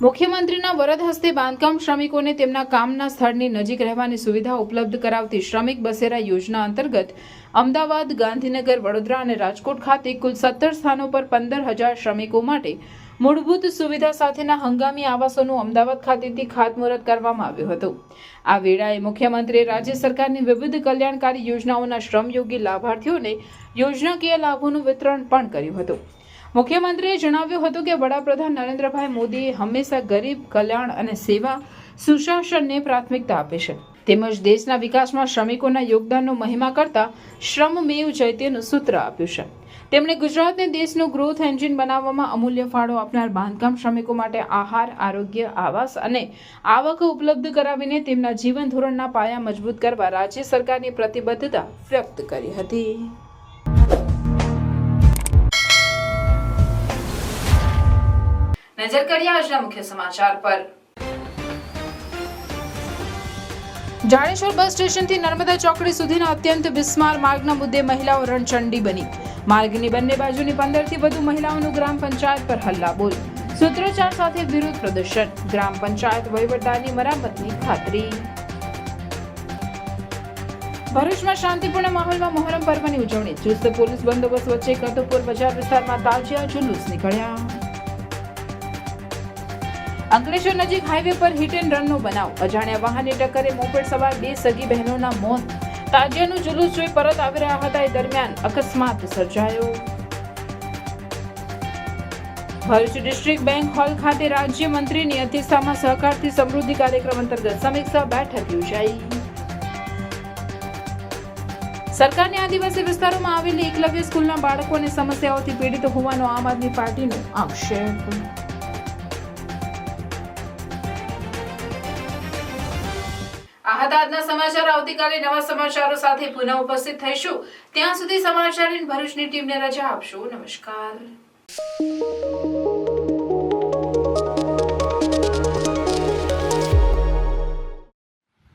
મુખ્યમંત્રીના વરદ હસ્તે બાંધકામ શ્રમિકોને તેમના કામના સ્થળની નજીક રહેવાની સુવિધા ઉપલબ્ધ કરાવતી શ્રમિક બસેરા યોજના અંતર્ગત અમદાવાદ, ગાંધીનગર, વડોદરા અને રાજકોટ ખાતે કુલ 17 સ્થાનો પર 15,000 શ્રમિકો માટે મૂળભૂત સુવિધા સાથેના હંગામી આવાસોનું અમદાવાદ ખાતેથી ખાતમુહૂર્ત કરવામાં આવ્યું હતું. આ વેળાએ મુખ્યમંત્રીએ રાજ્ય સરકારની વિવિધ કલ્યાણકારી યોજનાઓના શ્રમયોગી લાભાર્થીઓને યોજનાકીય લાભોનું વિતરણ પણ કર્યું હતું. મુખ્યમંત્રીએ જણાવ્યું હતું કે વડાપ્રધાન નરેન્દ્રભાઈ મોદીએ હંમેશા ગરીબ કલ્યાણ અને સેવા સુશાસનને પ્રાથમિકતા આપે છે. તેમજ દેશના વિકાસમાં શ્રમિકોના યોગદાનનો મહિમા કરતા શ્રમમેવ જયતેનું સૂત્ર આપ્યું છે. તેમણે ગુજરાતને દેશનું ગ્રોથ એન્જિન બનાવવામાં અમૂલ્ય ફાળો આપનાર બાંધકામ શ્રમિકો માટે આહાર, આરોગ્ય, આવાસ અને આવક ઉપલબ્ધ કરાવીને તેમના જીવન ધોરણના પાયા મજબૂત કરવા રાજ્ય સરકારની પ્રતિબદ્ધતા વ્યક્ત કરી હતી. નજર કરીએ આજના મુખ્ય સમાચાર પર. જાડેશ્વર બસ સ્ટેશનથી નર્મદા ચોકડી સુધીના અત્યંત બિસ્માર માર્ગના મુદ્દે મહિલાઓ રણચંડી બની. માર્ગની બંને બાજુની 15 થી વધુ મહિલાઓનું ગ્રામ પંચાયત પર હલ્લાબોલ. સૂત્રોચ્ચાર સાથે વિરોધ પ્રદર્શન. ગ્રામ પંચાયત વહીવટદારની મરામતની ખાતરી. ભરૂચમાં શાંતિપૂર્ણ માહોલમાં મોહરમ પર્વની ઉજવણી. ચુસ્ત પોલીસ બંદોબસ્ત વચ્ચે કતુપુર બજાર વિસ્તારમાં તાજિયા જુલુસ નીકળ્યા. અંકલેશ્વર નજીક હાઈવે પર હિટ એન્ડ રનનો બનાવ. અજાણ્યા વાહનની ટક્કરે મોપેડ સવાર 2 સગી બહેનોના મોત. તાજિયાનું જુલુસ જોઈ પરત આવી રહ્યા હતા એ દરમિયાન અકસ્માત સર્જાયો. ભરૂચ ડિસ્ટ્રિક્ટ બેંક હોલ ખાતે રાજ્યમંત્રીની અધ્યક્ષતામાં સહકારથી સમૃદ્ધિ કાર્યક્રમ અંતર્ગત સમીક્ષા બેઠક યોજાઈ. સરકારની આદિવાસી વિસ્તારોમાં આવેલી એકલવ્ય સ્કૂલના બાળકોને સમસ્યાઓથી પીડિત હોવાનો આમ આદમી પાર્ટીનો આક્ષેપ. આ હતા આજના સમાચાર. આવતીકાલે નવા સમાચારો સાથે પુનઃ ઉપસ્થિત થઈશું. ત્યાં સુધી સમાચાર ભરૂચની ટીમને રજા આપશો. નમસ્કાર.